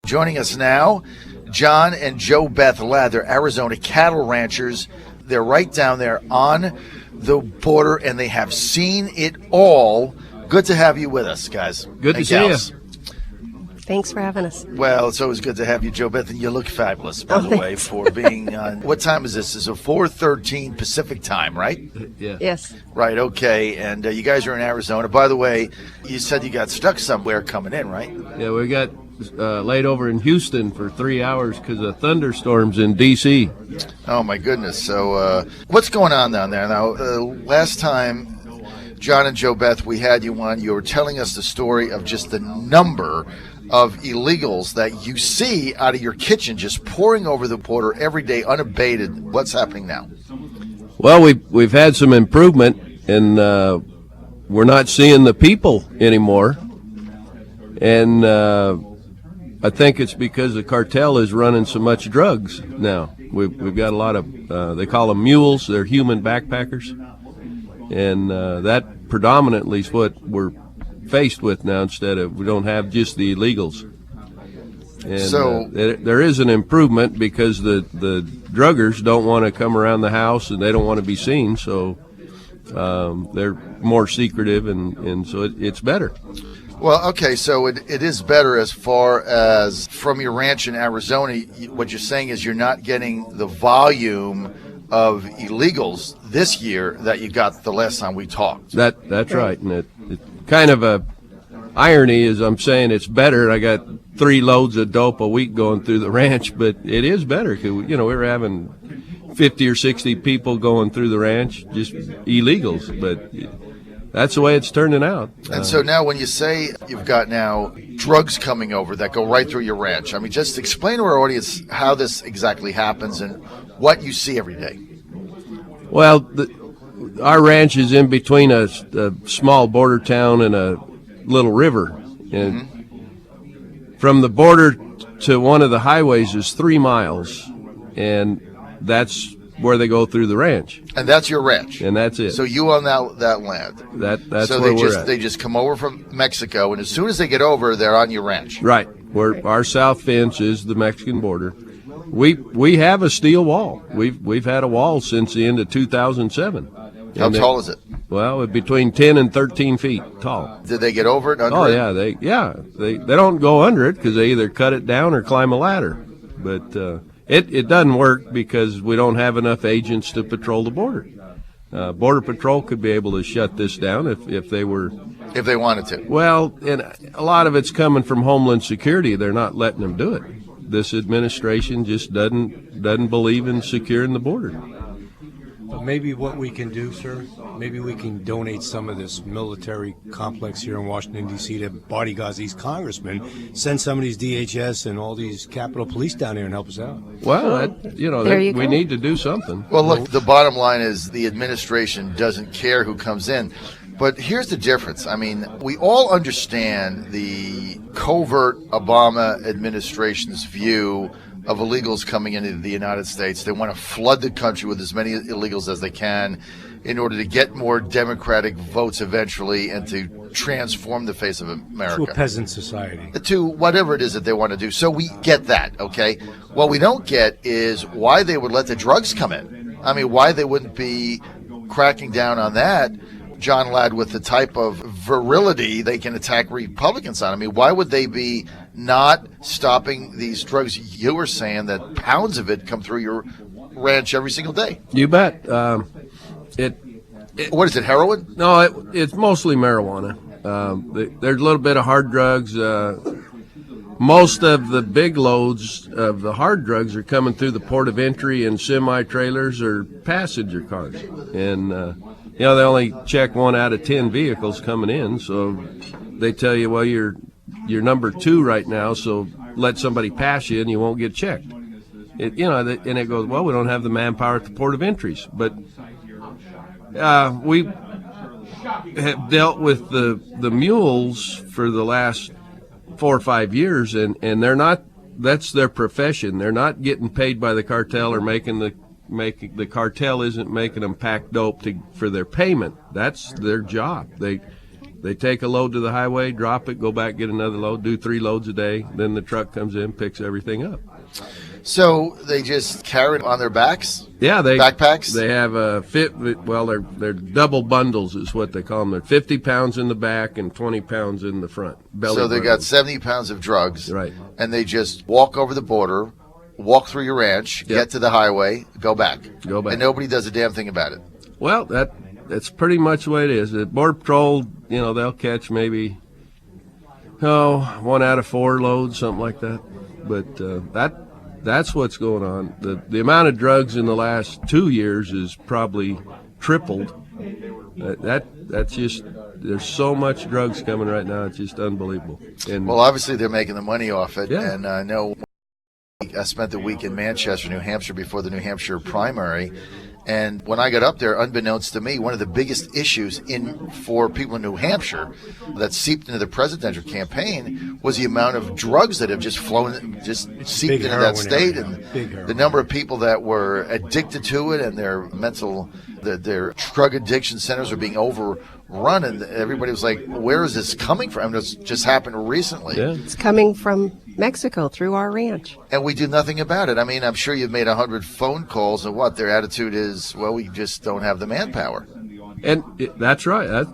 Joining us now, John and JoBeth Ladd. They're Arizona cattle ranchers. They're right down there on the border, and they have seen it all. Good to have you with us, guys. Good to see you. Thanks for having us. Well, it's always good to have you, JoBeth, and you look fabulous, by the way, for being on. What time is this? It's a 4:13 Pacific time, right? Yeah. Yes. Right, okay. And you guys are in Arizona. By the way, you said you got stuck somewhere coming in, right? Yeah, we got laid over in Houston for 3 hours because of thunderstorms in D.C. Oh, my goodness. So what's going on down there? Now, last time, John and JoBeth, we had you on, you were telling us the story of just the number of illegals that you see out of your kitchen just pouring over the border every day unabated. What's happening now? Well, we've had some improvement, and we're not seeing the people anymore. And I think it's because the cartel is running so much drugs now. We've got a lot of, they call them mules, they're human backpackers. And that predominantly is what we're faced with now, instead of, we don't have just the illegals. And so there is an improvement because the druggers don't want to come around the house and they don't want to be seen, so they're more secretive, and so it's better. Well, okay, so it is better as far as from your ranch in Arizona. What you're saying is you're not getting the volume of illegals this year that you got the last time we talked. That's right, and it kind of a irony is I'm saying it's better. I got 3 loads of dope a week going through the ranch, but it is better because we were having 50 or 60 people going through the ranch, just illegals, but that's the way it's turning out. And so now when you say you've got now drugs coming over that go right through your ranch, I mean, just explain to our audience how this exactly happens and what you see every day. Well, our ranch is in between a small border town and a little river. And from the border to one of the highways is 3 miles, and that's where they go through the ranch. And that's your ranch? And that's it. So you own that land? That's so where we're at. They just come over from Mexico, and as soon as they get over, they're on your ranch? Right. Our south fence is the Mexican border. We have a steel wall. We've had a wall since the end of 2007. How tall is it? Well, between 10 and 13 feet tall. Did they get over it? Under it? They don't go under it because they either cut it down or climb a ladder. But it doesn't work because we don't have enough agents to patrol the border. Border Patrol could be able to shut this down if they were. If they wanted to. Well, and a lot of it's coming from Homeland Security. They're not letting them do it. This administration just doesn't believe in securing the border. But maybe what we can do, sir, maybe we can donate some of this military complex here in Washington, D.C. to bodyguards these congressmen, send some of these DHS and all these Capitol Police down here and help us out. Well, we need to do something. Well, look, the bottom line is the administration doesn't care who comes in. But here's the difference. I mean, we all understand the covert Obama administration's view of illegals coming into the United States. They want to flood the country with as many illegals as they can in order to get more Democratic votes eventually and to transform the face of America. To a peasant society. To whatever it is that they want to do. So we get that, okay? What we don't get is why they would let the drugs come in. I mean, why they wouldn't be cracking down on that, John Ladd, with the type of virility they can attack Republicans on. I mean, why would they be not stopping these drugs? You were saying that pounds of it come through your ranch every single day. You bet. What is it, heroin? No, it's mostly marijuana. There's a little bit of hard drugs. Most of the big loads of the hard drugs are coming through the port of entry in semi-trailers or passenger cars. And they only check 1 out of 10 vehicles coming in, so they tell you, well, you're number 2 right now, so let somebody pass you and you won't get checked. And it goes, well, we don't have the manpower at the port of entries. But we have dealt with the mules for the last 4 or 5 years, and they're not. That's their profession. They're not getting paid by the cartel or the cartel isn't making them pack dope for their payment. That's their job. They take a load to the highway, drop it, go back, get another load, do 3 loads a day. Then the truck comes in, picks everything up. So they just carry it on their backs? Yeah, backpacks? They have a they're double bundles is what they call them. They're 50 pounds in the back and 20 pounds in the front. So they got 70 pounds of drugs. Right. And they just walk over the border, walk through your ranch, get to the highway, go back. And nobody does a damn thing about it. Well, that's pretty much the way it is. The Border Patrol, they'll catch maybe 1 out of 4 loads, something like that. But that's what's going on. The amount of drugs in the last 2 years is probably tripled. That's just, there's so much drugs coming right now. It's just unbelievable. And well, obviously they're making the money off it. Yeah. And I know I spent the week in Manchester, New Hampshire before the New Hampshire primary. And when I got up there, unbeknownst to me, one of the biggest issues for people in New Hampshire that seeped into the presidential campaign was the amount of drugs that have just seeped into that state, and the number of people that were addicted to it, and their drug addiction centers are being overrun, and everybody was like, "Where is this coming from?" It's just happened recently. Yeah. It's coming from Mexico through our ranch. And we do nothing about it. I mean, I'm sure you've made 100 phone calls, and what their attitude is, well, we just don't have the manpower. And that's right.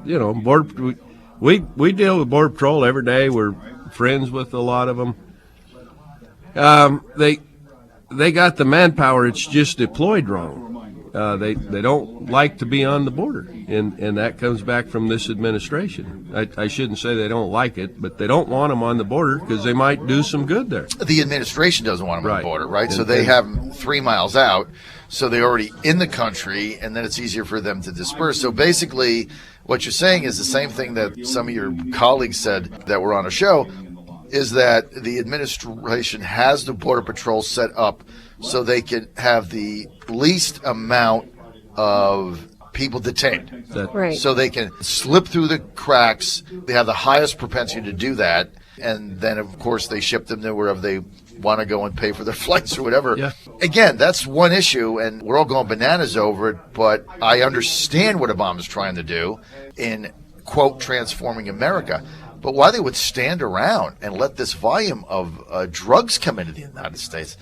We deal with Border Patrol every day. We're friends with a lot of them. They got the manpower. It's just deployed wrong. They don't like to be on the border, and that comes back from this administration. I shouldn't say they don't like it, but they don't want them on the border because they might do some good there. The administration doesn't want them on the border, right? So they have them 3 miles out, so they're already in the country, and then it's easier for them to disperse. So basically, what you're saying is the same thing that some of your colleagues said that were on a show, is that the administration has the Border Patrol set up so they can have the least amount of people detained. Right. So they can slip through the cracks. They have the highest propensity to do that. And then, of course, they ship them to wherever they want to go and pay for their flights or whatever. Yeah. Again, that's one issue, and we're all going bananas over it. But I understand what Obama's trying to do in, quote, transforming America. But why they would stand around and let this volume of drugs come into the United States,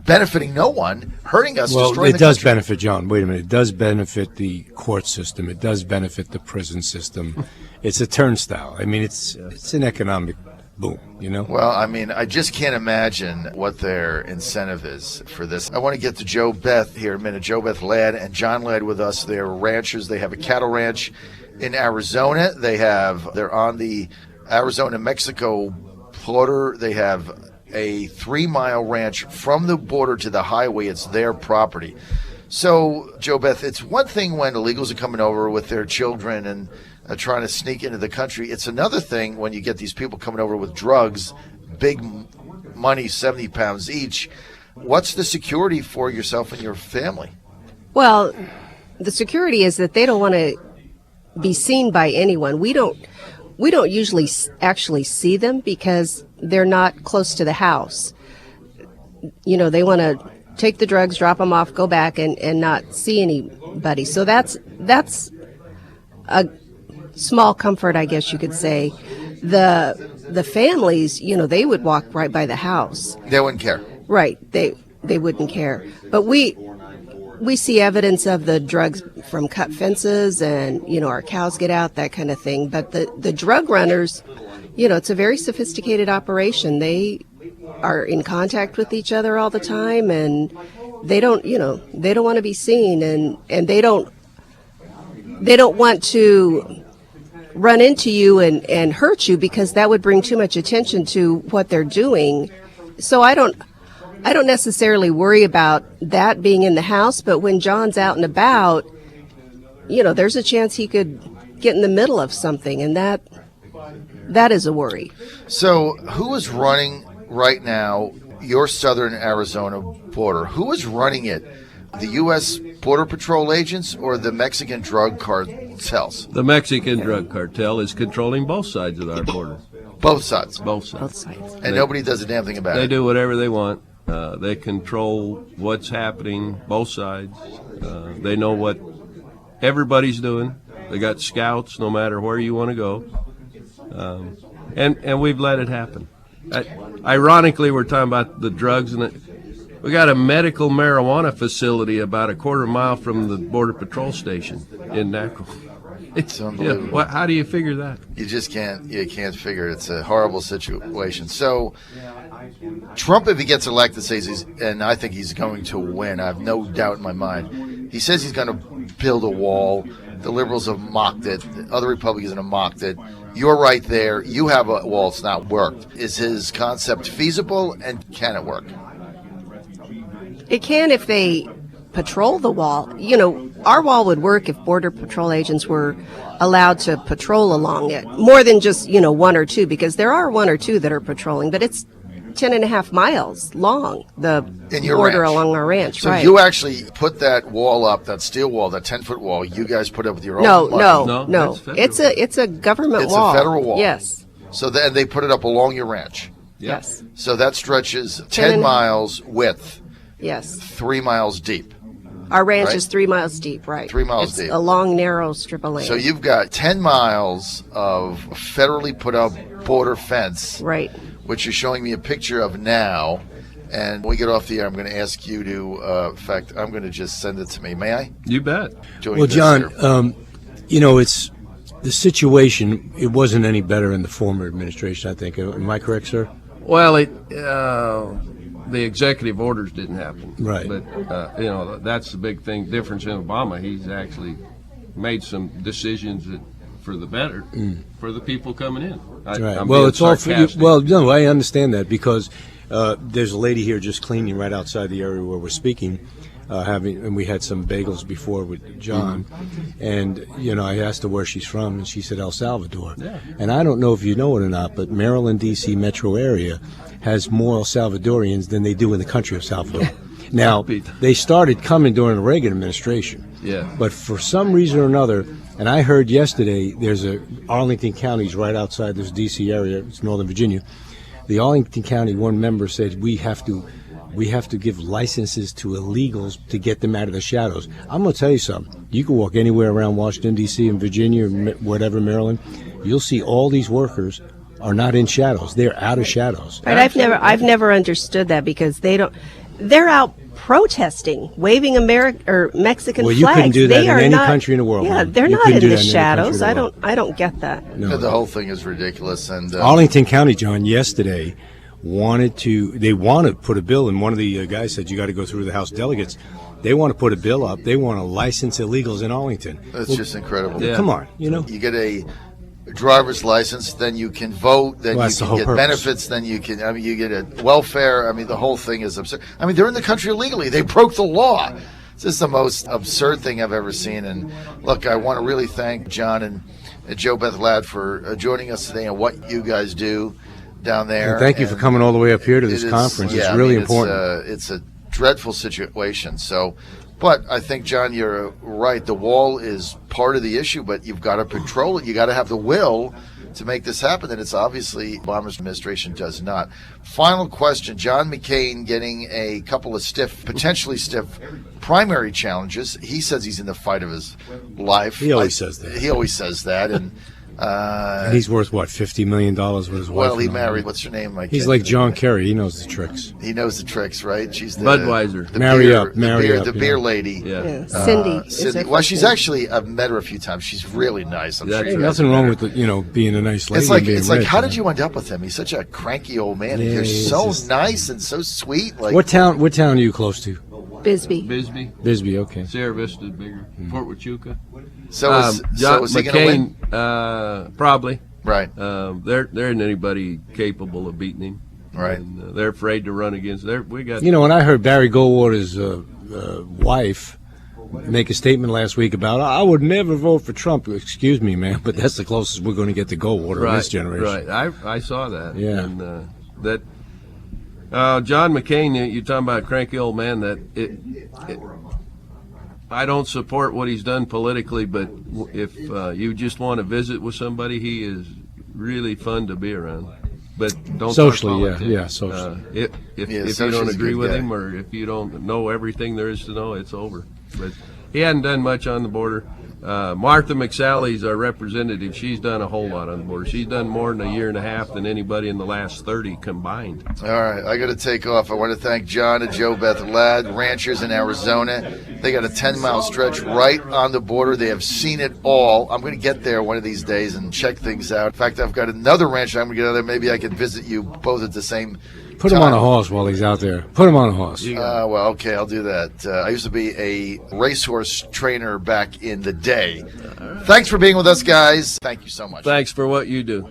benefiting no one, hurting us, destroying the country. Well, it does benefit, John. Wait a minute. It does benefit the court system. It does benefit the prison system. It's a turnstile. I mean, it's an economic boom, Well, I mean, I just can't imagine what their incentive is for this. I want to get to JoBeth here in a minute. JoBeth Ladd and John Ladd with us. They're ranchers. They have a cattle ranch in Arizona. They're on the Arizona-Mexico border. They have a 3-mile ranch from the border to the highway. It's their property. So, JoBeth, it's one thing when illegals are coming over with their children and trying to sneak into the country. It's another thing when you get these people coming over with drugs, big money, 70 pounds each. What's the security for yourself and your family? Well, the security is that they don't want to be seen by anyone. We don't usually actually see them because they're not close to the house. They want to take the drugs, drop them off, go back, and not see anybody. So that's a small comfort, I guess you could say. The families, they would walk right by the house. They wouldn't care. Right. They wouldn't care. But we see evidence of the drugs from cut fences and, our cows get out, that kind of thing. But the drug runners, it's a very sophisticated operation. They are in contact with each other all the time, and they don't want to be seen, and they don't want to run into you and hurt you because that would bring too much attention to what they're doing. So I don't necessarily worry about that being in the house, but when John's out and about, there's a chance he could get in the middle of something, and that is a worry. So who is running right now your southern Arizona border? Who is running it? The U.S. Border Patrol agents or the Mexican drug cartels? The Mexican drug cartel is controlling both sides of our border. Both sides? Both sides. And nobody does a damn thing about it? They do whatever they want. They control what's happening, both sides. They know what everybody's doing. They got scouts no matter where you want to go. and we've let it happen. Ironically, we're talking about the drugs, and we got a medical marijuana facility about a quarter mile from the Border Patrol station in Nacrel. It's unbelievable. How do you figure that? You just can't. You can't figure it. It's a horrible situation. So, Trump, if he gets elected, says and I think he's going to win. I have no doubt in my mind. He says he's going to build a wall. The liberals have mocked it. Other Republicans have mocked it. You're right there. You have a wall. It's not worked. Is his concept feasible, and can it work? It can if they patrol the wall. Our wall would work if Border Patrol agents were allowed to patrol along it. More than just, one or two, because there are one or two that are patrolling, but it's 10.5 miles long, the border along our ranch. So right. you actually put that wall up, that steel wall, that 10-foot wall, you guys put up with your own money? No. It's a government wall. It's a federal wall. Yes. So then they put it up along your ranch. Yes. So that stretches 10 miles width. Yes. 3 miles deep. Our ranch is 3 miles deep, right? 3 miles it's deep. A long, narrow strip of land. So you've got 10 miles of federally put up border fence. Right. Which you're showing me a picture of now. And when we get off the air, I'm going to ask you to, in fact, I'm going to just send it to me. May I? You bet. Well, John, it's the situation, it wasn't any better in the former administration, I think. Am I correct, sir? Well, the executive orders didn't happen. Right. But, that's the big thing, difference in Obama. He's actually made some decisions that for the better for the people coming in. Right. Well, it's sarcastic. All for you. Well, no, I understand that because there's a lady here just cleaning right outside the area where we're speaking, and we had some bagels before with John, and I asked her where she's from, and she said El Salvador. Yeah. And I don't know if you know it or not, but Maryland, D.C. metro area has more El Salvadorians than they do in the country of Salvador. Now, they started coming during the Reagan administration. Yeah. But for some reason or another, and I heard yesterday, there's Arlington County's right outside this D.C. area, it's Northern Virginia. The Arlington County, one member said, we have to give licenses to illegals to get them out of the shadows. I'm going to tell you something. You can walk anywhere around Washington, D.C. and Virginia, or whatever, Maryland. You'll see all these workers are not in shadows. They're out of shadows. Right. I've never understood that because they're out protesting, waving Mexican well, flags. You couldn't do that in any country in the world. Yeah, man. they're you not in the shadows. I don't get that. No. The whole thing is ridiculous. And Arlington County, John, yesterday wanted to put a bill, and one of the guys said you got to go through the House delegates. They want to put a bill up. They want to license illegals in Arlington. That's just incredible. Yeah. Come on, You get a driver's license, then you can vote, then you can get benefits, then you get a welfare. The whole thing is absurd. They're in the country illegally. They broke the law. This is the most absurd thing I've ever seen. And look, I want to really thank John and JoBeth Ladd for joining us today and what you guys do down there. And thank you for coming all the way up here to this conference. It's really important. It's a dreadful situation. But I think, John, you're right. The wall is part of the issue, but you've got to control it. You got to have the will to make this happen, and it's obviously Obama's administration does not. Final question: John McCain getting a couple of potentially stiff primary challenges. He says he's in the fight of his life. He always says that. He always says that, and he's worth what, $50 million with his wife? Well, he married. What's her name? He's like John Kerry. He knows the tricks. He knows the tricks, right? She's the Budweiser. The beer lady. Yeah. Cindy. Cindy. Well, she's actually. I've met her a few times. She's really nice. I'm sure. Hey, nothing wrong with being a nice lady. It's like how did you end up with him? He's such a cranky old man. Yeah, You're so nice and so sweet. Like what town are you close to? Bisbee. Bisbee. Okay. Sierra Vista is bigger. Fort Huachuca. So John is he going to McCain, probably. Right. There isn't anybody capable of beating him. Right. And, they're afraid to run against. We got. When I heard Barry Goldwater's wife make a statement last week about I would never vote for Trump. Excuse me, man, but that's the closest we're going to get to Goldwater in this generation. Right. I saw that. Yeah. And that. John McCain, you're talking about a cranky old man. I don't support what he's done politically, but if you just want to visit with somebody, he is really fun to be around. But don't socially, talk yeah, socially. If you don't agree with him or if you don't know everything there is to know, it's over. But he hadn't done much on the border. Martha McSally's our representative. She's done a whole lot on the border. She's done more in a year and a half than anybody in the last 30 combined. All right, I got to take off. I want to thank John and JoBeth Ladd, ranchers in Arizona. They got a 10-mile stretch right on the border. They have seen it all. I'm going to get there one of these days and check things out. In fact, I've got another ranch I'm going to get out there. Maybe I can visit you both at the same Put him on a horse while he's out there. Put him on a horse. Well, okay, I'll do that. I used to be a racehorse trainer back in the day. Thanks for being with us, guys. Thank you so much. Thanks for what you do.